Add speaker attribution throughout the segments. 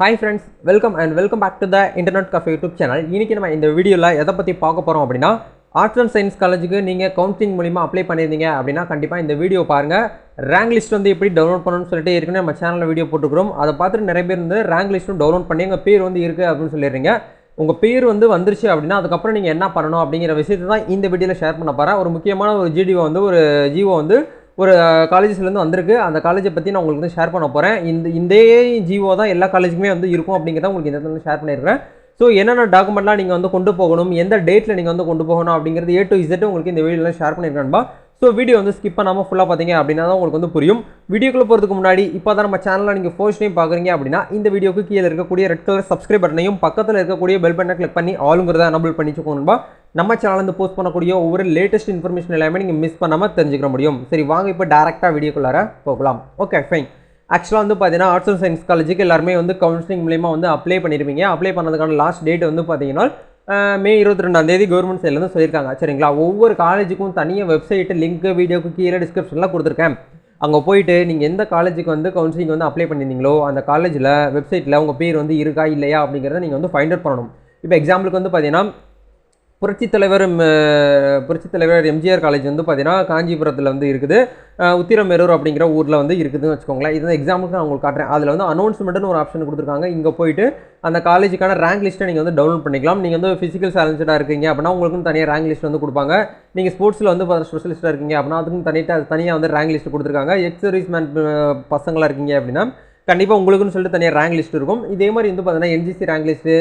Speaker 1: Hi friends, welcome back to the Internet Cafe YouTube channel. இன்னைக்கு நம்ம இந்த வீடியோல எதை பத்தி பார்க்க போறோம் அப்படினா ஆர்ட்ஸ் அண்ட் சயின்ஸ் காலேஜுக்கு நீங்க கவுன்சிலிங் மூலமா அப்ளை பண்ணிருந்தீங்க அப்படினா கண்டிப்பா இந்த வீடியோ பாருங்க. ரேங்க் லிஸ்ட் வந்து எப்படி டவுன்லோட் பண்ணனும்னு சொல்லிட்டு ஏற்கனவே நம்ம சேனல்ல வீடியோ போட்டுக்கிறோம். அதை பார்த்துட்டு நிறைய பேர் வந்து ரேங்க் லிஸ்ட்டும் டவுன்லோட் பண்ணி உங்க பேர் வந்து இருக்கு அப்படினு சொல்லிடுறீங்க. உங்க பேர் வந்து வந்துருச்சு அப்படினா அதுக்கு அப்புறம் நீங்க என்ன பண்ணனும் அப்படிங்கற விஷயத்தை தான் இந்த வீடியோல ஷேர் பண்ண போறேன். ஒரு முக்கியமான ஒரு ஜிஓ வந்து ஒரு காலேஜஸ்லேருந்து வந்திருக்கு. அந்த காலேஜை பற்றி நான் உங்களுக்கு வந்து ஷேர் பண்ண போகிறேன். இந்த ஜிஓ தான் எல்லா காலேஜுக்குமே வந்து இருக்கும் அப்படிங்கிறத உங்களுக்கு இந்த இடத்துல ஷேர் பண்ணியிருக்கிறேன். ஸோ என்னென்ன டாக்குமெண்ட்லாம் நீங்கள் வந்து கொண்டு போகணும், எந்த டேட்டில் நீங்கள் வந்து கொண்டு போகணும் அப்படிங்கிறது A to Z உங்களுக்கு இந்த வீடியோவில் ஷேர் பண்ணியிருக்கேன்பா. ஸோ வீடியோ வந்து ஸ்கிப் பண்ணாமல் ஃபுல்லாக பார்த்தீங்க அப்படின்னா தான் உங்களுக்கு வந்து புரியும். வீடியோக்குள்ளே போகிறதுக்கு முன்னாடி இப்போ தான் நம்ம சேனலில் நீங்கள் ஃபர்ஸ்ட் டைம் பார்க்குறீங்க அப்படின்னா இந்த வீடியோக்கு கீழே இருக்கக்கூடிய ரெட் கலர் சப்ஸ்கிரைப் பட்டனையும் பக்கத்தில் இருக்கக்கூடிய பெல் பட்டனை கிளிக் பண்ணி ஆளுங்கிறத எனபிள் பண்ணிச்சுக்கோணும்பா. நம்ம சேனல் போஸ்ட் பண்ணக்கூடிய ஒவ்வொரு லேட்டஸ்ட் இன்ஃபர்மேஷன் எல்லாமே நீங்கள் மிஸ் பண்ணாமல் தெரிஞ்சுக்க முடியும். சரி வாங்க இப்போ டேரெக்டாக வீடியோக்குள்ளார போகலாம். Okay fine. ஆக்சுவலாக வந்து பார்த்தீங்கன்னா ஆர்ட்ஸ் அண்ட் சயின்ஸ் காலேஜுக்கு எல்லாருமே வந்து கவுன்சிலிங் மூலியமாக வந்து அப்ளை பண்ணியிருப்பீங்க. அப்ளை பண்ணதுக்கான லாஸ்ட் டேட் வந்து பார்த்தீங்கன்னா மே 22 கவர்மெண்ட் சைட்லேருந்து சொல்லியிருக்காங்க. சரிங்களா, ஒவ்வொரு காலேஜுக்கும் தனியாக வெப்சைட்டு லிங்க்கு வீடியோக்கு கீழே டிஸ்கிரிப்ஷன்லாம் கொடுத்துருக்கேன். அங்கே போயிட்டு நீங்கள் எந்த காலேஜுக்கு வந்து கவுன்சிலிங் வந்து அப்ளை பண்ணியிருந்தீங்களோ அந்த காலேஜில் வெப்சைட்டில் உங்கள் பேர் வந்து இருக்கா இல்லையா அப்படிங்கிறத நீங்கள் வந்து ஃபைண்ட் அவுட் பண்ணணும். இப்போ எக்ஸாம்பிளுக்கு வந்து பார்த்தீங்கன்னா புரட்சித் தலைவர் எம்ஜிஆர் காலேஜ் வந்து பார்த்தீங்கன்னா காஞ்சிபுரத்தில் வந்து இருக்குது. உத்திரமேரூர் அப்படிங்கிற ஊரில் வந்து இருக்குதுன்னு வச்சுக்கோங்களேன். இது எக்ஸாம்பிளுக்கு நான் உங்களுக்கு காட்டுறேன். அதில் வந்து அனௌன்ஸ்மெண்ட்னு ஒரு ஆப்ஷன் கொடுத்துருக்காங்க. இங்கே போயிட்டு அந்த காலேஜுக்கான ரேங்க் லிஸ்ட்டை நீங்கள் வந்து டவுன்லோட் பண்ணிக்கலாம். நீங்கள் வந்து ஃபிசிக்கல் சேலஞ்சடாக இருக்கீங்க அப்படின்னா உங்களுக்கும் தனியாக ரேங்க் லிஸ்ட் வந்து கொடுப்பாங்க. நீங்கள் ஸ்போர்ட்ஸில் வந்து ஸ்பெஷலிஸ்ட்டாக இருக்கீங்க அப்படின்னா அதுக்கும் தனியாக வந்து ரேங்க் லிஸ்ட் கொடுத்துருக்காங்க. எக்ஸர்வீஸ் மேன் பசங்களாக இருக்கீங்க அப்படின்னா கண்டிப்பாக உங்களுக்குன்னு சொல்லிட்டு தனியாக ரேங்க் லிஸ்ட் இருக்கும். இதே மாதிரி வந்து பார்த்தீங்கன்னா NGC ரேங்க் லிஸ்ட்டு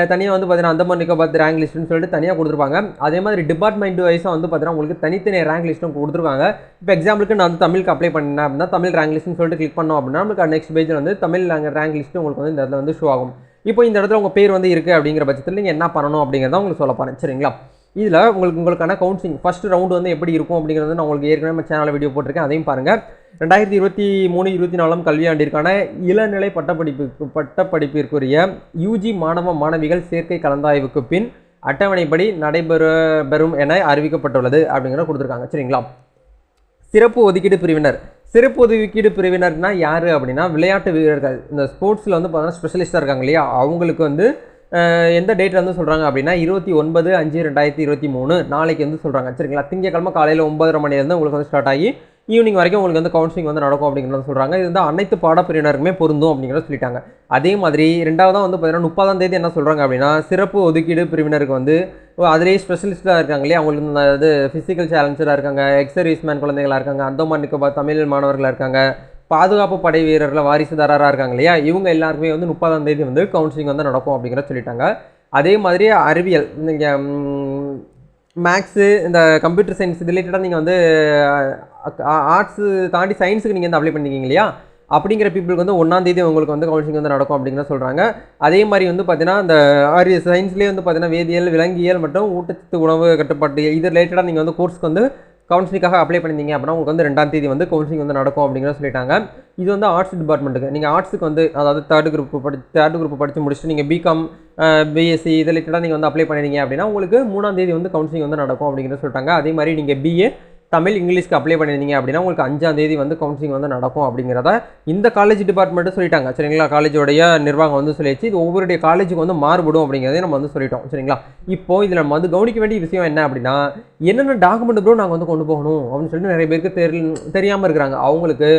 Speaker 1: தனியாக வந்து பார்த்தீங்கன்னா அந்தமான் நிக்கோபார் ரேங்க் லிஸ்ட்டுன்னு சொல்லிட்டு தனியாக கொடுத்துருப்பாங்க. அதே மாதிரி டிபார்ட்மெண்ட் வைஸாக வந்து பார்த்தீங்கன்னா உங்களுக்கு தனித்தனியாக ரேங்க் லிஸ்ட்டும் கொடுத்துருக்காங்க. இப்போ எக்ஸாம்பிளுக்கு நான் வந்து தமிழுக்கு அப்ளை பண்ணேன் அப்படின்னா தமிழ் ரேங்க் லிஸ்ட்னு சொல்லிட்டு கிளிக் பண்ணோம் அப்படின்னா நமக்கு நெக்ஸ்ட் பேஜில் வந்து தமிழ் ரேங்க் லிஸ்ட்டு உங்களுக்கு வந்து இந்த இடத்துல வந்து ஷோ ஆகும். இப்போ இந்த இடத்துல உங்கள் பேர் வந்து இருக்குது அப்படிங்கிற பட்சத்தில் நீங்கள் என்ன பண்ணணும் அப்படிங்கிறத உங்களுக்கு சொல்ல போகிறேன். சரிங்களா, இதில் உங்களுக்கான கவுன்சிலிங் ஃபஸ்ட் ரவுண்டு வந்து எப்படி இருக்கும் அப்படிங்கிறது நான் உங்களுக்கு ஏற்கனவே நம்ம சேனலில் வீடியோ போட்டிருக்கேன். அதையும் பாருங்கள். 2023-24 கல்வியாண்டிற்கான இளநிலை பட்டப்படிப்பிற்குரிய UG மாணவிகள் சேர்க்கை கலந்தாய்வுக்கு பின் அட்டவணைப்படி நடைபெறும் என அறிவிக்கப்பட்டுள்ளது அப்படிங்கிறத கொடுத்துருக்காங்க. சரிங்களா, சிறப்பு ஒதுக்கீடு பிரிவினர்னா யார் அப்படின்னா விளையாட்டு வீரர்கள். இந்த ஸ்போர்ட்ஸில் வந்து பார்த்தீங்கன்னா ஸ்பெஷலிஸ்ட்டாக இருக்காங்க இல்லையா, அவங்களுக்கு வந்து எந்த டேட்டில் வந்து சொல்கிறாங்க அப்படின்னா 29/5/2023 நாளைக்கு வந்து சொல்கிறாங்க. சரிங்களா, திங்கக்கிழமை காலையில் 9:30 மணிலேருந்து உங்களுக்கு வந்து ஸ்டார்ட் ஆகி ஈவினிங் வரைக்கும் உங்களுக்கு வந்து கவுன்சிலிங் வந்து நடக்கும் அப்படிங்கிறத சொல்கிறாங்க. இது வந்து அனைத்து பாடப்பிரிவினருக்குமே பொருந்தும் அப்படிங்கிறத சொல்லிட்டாங்க. அதே மாதிரி ரெண்டாவதாக வந்து பார்த்தீங்கன்னா 30ஆம் என்ன சொல்கிறாங்க அப்படின்னா சிறப்பு ஒதுக்கீடு பிரிவினருக்கு வந்து அதிலேயே ஸ்பெஷலிஸ்ட்டாக இருக்காங்க இல்லையா, அவங்களுக்கு வந்து ஃபிசிக்கல் சேலஞ்சராக இருக்காங்க, எக்ஸர்வீஸ் மேன் குழந்தைகளாக இருக்காங்க, அந்தமான் நிக்கோபார் தமிழ் மாணவர்களாக இருக்காங்க, பாதுகாப்பு படை வீரர்கள் வாரிசுதாரராக இருக்காங்க இல்லையா, இவங்க எல்லாருக்குமே வந்து 30ஆம் வந்து கவுன்சிலிங் வந்து நடக்கும் அப்படிங்கிறத சொல்லிட்டாங்க. அதே மாதிரி அறிவியல், நீங்கள் மேக்ஸு இந்த கம்ப்யூட்டர் சயின்ஸ் ரிலேட்டடாக நீங்கள் வந்து ஆர்ட்ஸு தாண்டி சயின்ஸுக்கு நீங்கள் வந்து அப்ளை பண்ணிக்கிங்க இல்லையா, அப்படிங்கிற பீப்புளுக்கு வந்து 1ஆம் உங்களுக்கு வந்து கவுன்சிலிங் வந்து நடக்கும் அப்படிங்கிற சொல்கிறாங்க. அதே மாதிரி வந்து பார்த்தீங்கன்னா இந்த சயின்ஸ்லேயே வந்து பார்த்தீங்கன்னா வேதியியல், விலங்கியல் மற்றும் ஊட்டச்சத்து உணவு கட்டுப்பாட்டு இது ரிலேட்டடாக நீங்கள் வந்து கோர்ஸ்க்கு வந்து கவுன்சிலிங்காக அப்ளை பண்ணிங்க அப்படின்னா உங்களுக்கு வந்து 2ஆம் வந்து கவுன்சிலிங் வந்து நடக்கும் அப்படிங்கிறத சொல்லிட்டாங்க. இது வந்து ஆர்ட்ஸ் டிபார்ட்மெண்ட்டுக்கு. நீங்கள் ஆர்ட்ஸுக்கு வந்து அதாவது தேர்ட் குரூப் படித்து முடிச்சுட்டு நீங்கள் பிகாம் BSc இது ரிலேட்டடாக நீங்கள் வந்து அப்ளை பண்ணிங்க அப்படின்னா உங்களுக்கு 3ஆம் வந்து கவுன்சிலிங் வந்து நடக்கும் அப்படிங்கிறத சொல்லிட்டாங்க. அதே மாதிரி நீங்கள் BA தமிழ் இங்கிலீஷ்க்கு அப்ளை பண்ணியிருந்தீங்க அப்படின்னா உங்களுக்கு 5ஆம் வந்து கவுன்சிலிங் வந்து நடக்கும் அப்படிங்கிறத இந்த காலேஜ் டிபார்ட்மெண்ட்டு சொல்லிட்டாங்க. சரிங்களா, காலேஜோடைய நிர்வாகம் வந்து சொல்லிடுச்சு. இது ஒவ்வொருடைய காலேஜுக்கு வந்து மாறுபடும் அப்படிங்கிறதே நம்ம வந்து சொல்லிட்டோம். சரிங்களா, இப்போது இதில் நம்ம வந்து கவனிக்க வேண்டிய விஷயம் என்ன அப்படின்னா என்னென்ன டாக்குமெண்ட் ப்ரோ நாங்கள் வந்து கொண்டு போகணும் அப்படின்னு சொல்லிட்டு நிறைய பேருக்கு தெரியாமல் இருக்கிறாங்க. அவங்களுக்கு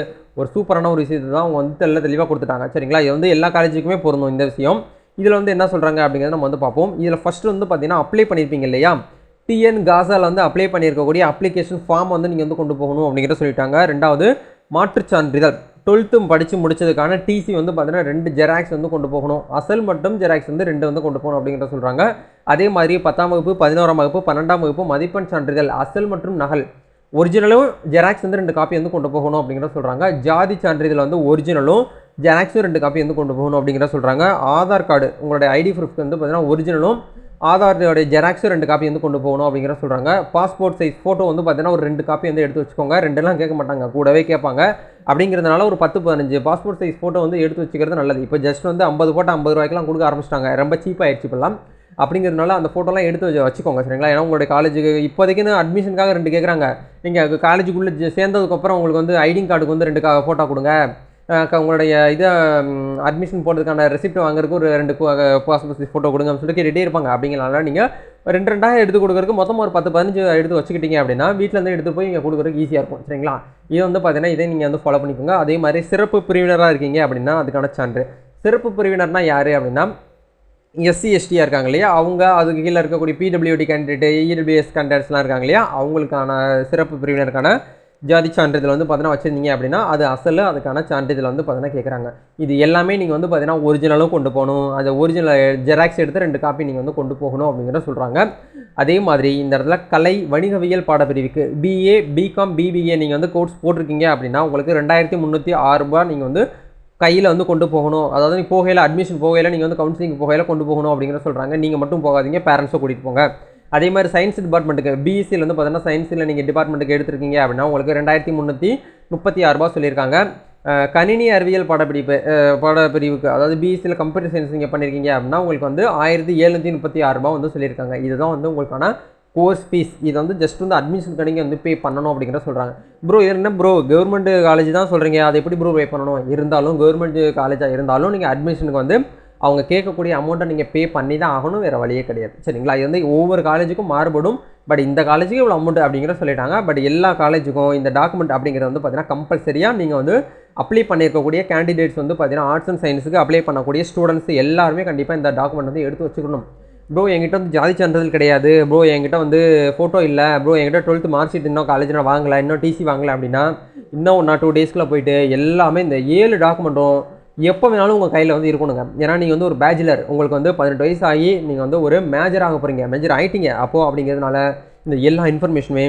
Speaker 1: ஒரு சூப்பரான ஒரு விஷயத்தை தான் அவங்க வந்து தெளிவாக கொடுத்துட்டாங்க. சரிங்களா, இது வந்து எல்லா காலேஜுக்குமே பொருந்தும் இந்த விஷயம். இதில் வந்து என்ன சொல்கிறாங்க அப்படிங்கிறத நம்ம வந்து பார்ப்போம். இதில் ஃபஸ்ட்டு வந்து பார்த்தீங்கன்னா அப்ளை பண்ணியிருப்பீங்க இல்லையா, TN காசாவில் வந்து அப்ளை பண்ணியிருக்கக்கூடிய அப்ளிகேஷன் ஃபார்ம் வந்து நீங்கள் வந்து கொண்டு போகணும் அப்படிங்கிறத சொல்லிட்டாங்க. ரெண்டாவது மாற்றுச் சான்றிதழ் 12th படித்து முடிச்சதுக்கான TC வந்து பார்த்தீங்கன்னா 2 ஜெராக்ஸ் வந்து கொண்டு போகணும். அசல் மற்றும் ஜெராக்ஸ் வந்து 2 வந்து கொண்டு போகணும் அப்படிங்கிறத சொல்கிறாங்க. அதே மாதிரி 10ஆம் வகுப்பு 11ஆம் வகுப்பு 12ஆம் வகுப்பு மதிப்பெண் சான்றிதழ் அசல் மற்றும் நகல் ஒரிஜினலும் ஜெராக்ஸ் வந்து 2 காப்பி வந்து கொண்டு போகணும் அப்படிங்கிறத சொல்கிறாங்க. ஜாதி சான்றிதழ் வந்து ஒரிஜினலும் ஜெராக்ஸும் 2 காப்பி வந்து கொண்டு போகணும் அப்படிங்கிறத சொல்கிறாங்க. ஆதார் கார்டு உங்களுடைய ID ப்ரூஃப்க்கு வந்து பார்த்தீங்கன்னா ஒரிஜினலும் ஆதாரோடைய ஜெராக்ஸும் 2 காப்பி வந்து கொண்டு போகணும் அப்படிங்கிறத சொல்கிறாங்க. பாஸ்போர்ட் சைஸ் ஃபோட்டோ வந்து பார்த்தீங்கன்னா ஒரு 2 காப்பி வந்து எடுத்து வச்சுக்கோங்க. 2லாம் கேட்க மாட்டாங்க, கூடவே கேட்பாங்க. அப்படிங்கிறதுனால ஒரு 10-15 பாஸ்போர்ட் சைஸ் ஃபோட்டோ வந்து எடுத்து வச்சுக்கிறது நல்லது. இப்போ ஜஸ்ட் வந்து 50 ஃபோட்டோ 50 ரூபாய்க்குலாம் கொடுக்க ஆரம்பிச்சிட்டாங்க. ரொம்ப சீப்பாகிடுச்சு இப்போலாம். அப்படிங்கிறதுனால அந்த ஃபோட்டோலாம் எடுத்து வச்சுக்கோங்க. சரிங்களா, ஏன்னா உங்களுடைய காலேஜுக்கு இப்போதைக்கு அட்மிஷனுக்காக 2 கேட்குறாங்க. நீங்கள் காலேஜுக்குள்ளே சேர்ந்ததுக்கப்புறம் உங்களுக்கு வந்து ஐடி கார்டுக்கு வந்து 2 ஃபோட்டோ கொடுங்க, உங்களுடைய இதை அட்மிஷன் போடுறதுக்கான ரெசிப்ட் வாங்குறதுக்கு ஒரு 2 பாஸ்போர்ட் ஃபோட்டோ கொடுங்க அப்படின்னு சொல்லிட்டு கேட்டுகிட்டே இருப்பாங்க. அப்படிங்கிறனால நீங்கள் 2,000 எடுத்து கொடுக்குறதுக்கு மொத்தம் ஒரு 10-15 எடுத்து வச்சுக்கிட்டீங்க அப்படின்னா வீட்டிலேருந்து எடுத்து போய் இங்கே கொடுக்குறதுக்கு ஈஸியாக இருக்கும். சரிங்களா? இது வந்து பார்த்தீங்கன்னா இதை நீங்கள் வந்து ஃபாலோ பண்ணிக்கோங்க. அதே மாதிரி சிறப்பு பிரிவினராக இருக்கீங்க அப்படின்னா அதுக்கான சான்று. சிறப்பு பிரிவினர்னா யார் அப்படின்னா எஸ்சி எஸ்டியாக இருக்காங்க இல்லையா, அவங்க அதுக்கு கீழே இருக்கக்கூடிய பிடபிள்யூடி கேண்டிடேட்டு, இடபிள்யூஎஸ் கேண்டிடேட்ஸ்லாம் இருக்காங்க இல்லையா, அவங்களுக்கான சிறப்பு பிரிவினருக்கான ஜாதி சான்றிதழ் வந்து பார்த்தீங்கன்னா வச்சுருந்தீங்க அப்படின்னா அது அசல் அதுக்கான சான்றிதழ் வந்து பார்த்தீங்கன்னா கேட்குறாங்க. இது எல்லாமே நீங்கள் வந்து பார்த்தீங்கன்னா ஒரிஜினலும் கொண்டு போகணும். அந்த ஒரிஜினல் ஜெராக்ஸ் எடுத்து 2 காப்பி நீங்கள் வந்து கொண்டு போகணும் அப்படிங்கிற சொல்கிறாங்க. அதே மாதிரி இந்த இடத்துல கலை வணிகவியல் பாடப்பிரிவுக்கு பிஏ, பிகாம், பிபிஏ நீங்கள் வந்து கோர்ஸ் போட்டிருக்கீங்க அப்படின்னா உங்களுக்கு 2,306 ரூபாய் நீங்கள் வந்து கையில் வந்து கொண்டு போகணும். அதாவது நீ போகையில் அட்மிஷன் போகையில் நீங்கள் வந்து கவுன்சிலிங் போகையில் கொண்டு போகணும் அப்படிங்கிற சொல்கிறாங்க. நீங்கள் மட்டும் போகாதீங்க, பேரண்ட்ஸை கூட்டிகிட்டு போங்க. அதே மாதிரி சயின்ஸ் டிபார்ட்மெண்ட்டுக்கு பிஎஸ்சியில் வந்து பார்த்தீங்கன்னா சயின்ஸில் நீங்கள் டிபார்ட்மெண்ட்டுக்கு எடுத்துருக்கீங்க அப்படின்னா உங்களுக்கு 2,336 ரூபா சொல்லியிருக்காங்க. கணினி அறிவியல் பாடப்பிரிவுக்கு அதாவது பிஎஸ்சியில் கம்ப்யூட்டர் சயின்ஸ் நீங்கள் பண்ணியிருக்கீங்க அப்படின்னா உங்களுக்கு வந்து 1,736 ரூபா வந்து சொல்லியிருக்காங்க. இதுதான் வந்து உங்களுக்கான கோர்ஸ் ஃபீஸ். இது வந்து ஜஸ்ட் வந்து அட்மிஷன் கடைக்கு வந்து பே பண்ணணும் அப்படிங்கிற சொல்கிறாங்க. ப்ரோ இது என்ன ப்ரோ கவர்மெண்ட் காலேஜ் தான் சொல்கிறீங்க, அது எப்படி ப்ரோ பே பண்ணணும்? இருந்தாலும் கவர்மெண்ட் காலேஜாக இருந்தாலும் நீங்கள் அட்மிஷனுக்கு வந்து அவங்க கேட்கக்கூடிய அமௌண்ட்டை நீங்கள் பே பண்ணி தான் ஆகணும், வேறு வழியே கிடையாது. சரிங்களா? இது வந்து ஒவ்வொரு காலேஜுக்கும் மாறுபடும். பட் இந்த காலேஜுக்கு இவ்வளோ அமௌண்ட் அப்படிங்கிற சொல்லிட்டாங்க. பட் எல்லா காலேஜுக்கும் இந்த டாக்குமெண்ட் அப்படிங்கிறது வந்து பார்த்தீங்கன்னா கம்பல்சரியாக நீங்கள் வந்து அப்ளை பண்ணியிருக்கக்கூடிய கேண்டிடேட்ஸ் வந்து பார்த்தீங்கன்னா ஆர்ட்ஸ் அண்ட் சயின்ஸுக்கு அப்ளை பண்ணக்கூடிய ஸ்டூடெண்ட்ஸ் எல்லாருமே கண்டிப்பாக இந்த டாக்குமெண்ட் வந்து எடுத்து வச்சுக்கணும். ப்ரோ என்கிட்ட வந்து ஜாதி சான்றிதழ் கிடையாது, ப்ரோ என்கிட்ட வந்து ஃபோட்டோ இல்லை, ப்ரோ என்கிட்ட 12th மார்க் ஷீட் இன்னும் காலேஜில் நான் வாங்கலை, இன்னும் டிசி வாங்கலை அப்படின்னா இன்னும் 1 or 2 டேஸ்க்குள்ளே போயிட்டு எல்லாமே இந்த 7 டாக்குமெண்ட்டும் எப்போ வேணாலும் உங்கள் கையில் வந்து இருக்கணுங்க. ஏன்னா நீங்கள் வந்து ஒரு பேச்சுலர், உங்களுக்கு வந்து 18 வயசு ஆகி நீங்கள் வந்து ஒரு மேஜர் ஆக போகிறீங்க, மேஜர் ஆகிட்டீங்க அப்போது. அப்படிங்கிறதுனால இந்த எல்லா இன்ஃபர்மேஷனுமே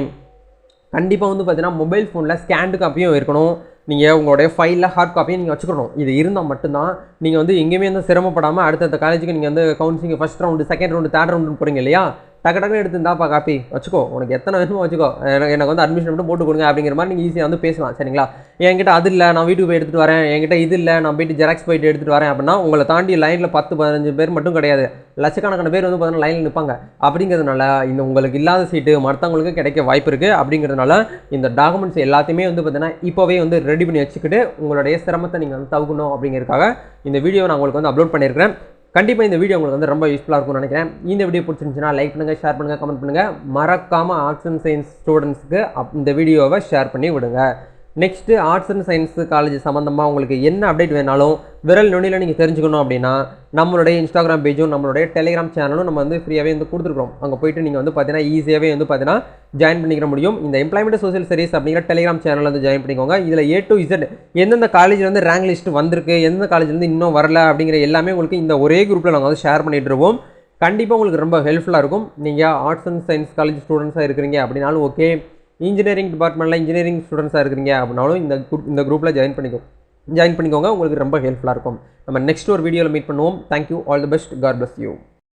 Speaker 1: கண்டிப்பாக வந்து பார்த்தீங்கன்னா மொபைல் ஃபோனில் ஸ்கேண்டு காப்பியும் இருக்கணும். நீங்கள் உங்களுடைய ஃபைலில் ஹார்ட் காப்பியும் நீங்கள் வச்சுக்கணும். இது இருந்தால் மட்டும்தான் நீங்கள் வந்து எங்கேயுமே வந்து சிரமப்படாமல் அடுத்த காலேஜுக்கு நீங்கள் வந்து counselling first round, second round, third round போகிறீங்க இல்லையா, டக்கு எடுத்துருந்தாப்பா காப்பி வச்சுக்கோ, உனக்கு எத்தனை வேணுமோ வச்சுக்கோ, எனக்கு வந்து அட்மிஷன் மட்டும் போட்டு கொடுங்க அப்படிங்கிற மாதிரி நீங்கள் ஈஸியாக வந்து பேசலாம். சரிங்களா? என்கிட்ட அது இல்லை, நான் வீட்டுக்கு போய் எடுத்துகிட்டு வரேன், என்கிட்ட இது இல்லை, நான் போய்ட்டு ஜெராக்ஸ் போயிட்டு எடுத்துகிட்டு வரேன் அப்படின்னா உங்களை தாண்டி லைனில் 10-15 பேர் மட்டும் கிடையாது, லட்சக்கணக்கான பேர் வந்து பார்த்தீங்கன்னா லைனில் நிற்பாங்க. அப்படிங்கிறதுனால இந்த உங்களுக்கு இல்லாத சீட்டு மற்றவங்களுக்கு கிடைக்க வாய்ப்பு இருக்குது. அப்படிங்கிறதுனால இந்த டாக்குமெண்ட்ஸ் எல்லாத்தையுமே வந்து பார்த்தீங்கன்னா இப்போவே வந்து ரெடி பண்ணி வச்சுக்கிட்டு உங்களுடைய சிரமத்தை நீங்கள் வந்து தவிர்க்கணும். அப்படிங்கிறதுக்காக இந்த வீடியோ நான் உங்களுக்கு வந்து அப்லோட் பண்ணியிருக்கிறேன். கண்டிப்பாக இந்த வீடியோ உங்களுக்கு வந்து ரொம்ப யூஸ்ஃபுல்லாக இருக்கும்னு நினைக்கிறேன். இந்த வீடியோ பிடிச்சிருந்துச்சுன்னா லைக் பண்ணுங்கள், ஷேர் பண்ணுங்கள், கமெண்ட் பண்ணுங்கள். மறக்காமல் ஆர்ட்ஸ் அண்ட் சயின்ஸ் ஸ்டூடெண்ட்ஸ்க்கு இந்த வீடியோவை ஷேர் பண்ணி விடுங்க. Next arts and science college சம்மந்தமாக உங்களுக்கு என்ன அப்டேட் வேணாலும் விரல் நுனியில் நீங்கள் தெரிஞ்சுக்கணும் அப்படின்னா நம்மளுடைய இன்ஸ்டாகிராம் பேஜும் நம்மளுடைய டெலிகிராம் சேனலும் நம்ம வந்து ஃப்ரீயாகவே வந்து கொடுத்துருக்கோம். அங்கே போய்ட்டு நீங்கள் வந்து பார்த்தீங்கன்னா ஈஸியாகவே வந்து பார்த்தீங்கன்னா ஜாயின் பண்ணிக்கிற முடியும். இந்த எம்ப்ளாய்மெண்ட் சோஷியல் சர்வீஸ் அப்படிங்கிற டெலிகிராம் சேனல் வந்து ஜாயின் பண்ணிக்கோங்க. இதில் A to Z எந்தெந்த காலேஜில் வந்து ரேங்க் லிஸ்ட் வந்திருக்கு, எந்தெந்த காலேஜ்லேருந்து இன்னும் வரல அப்படிங்கிற எல்லாமே உங்களுக்கு இந்த ஒரே குரூப்பில் நாங்கள் வந்து ஷேர் பண்ணிகிட்டு இருப்போம். கண்டிப்பாக உங்களுக்கு ரொம்ப ஹெல்ப்ஃபுல்லாக இருக்கும். நீங்கள் ஆர்ட்ஸ் அண்ட் சயின்ஸ் காலேஜ் ஸ்டூடெண்ட்ஸாக இருக்கிறீங்க அப்படின்னாலும் ஓகே, இன்ஜினியரிங் டிபார்ட்மெண்ட்டில் இன்ஜினியரிங் ஸ்டூடெண்ட்ஸாக இருக்கிறீங்க அப்படின்னாலும் இந்த குரூப்பில் ஜாயின் பண்ணிக்கோங்க. உங்களுக்கு ரொம்ப ஹெல்ப்ஃபுல்லாக இருக்கும். நம்ம நெக்ஸ்ட் ஒரு வீடியோவில் மீட் பண்ணுவோம். Thank you, all the best, God bless you.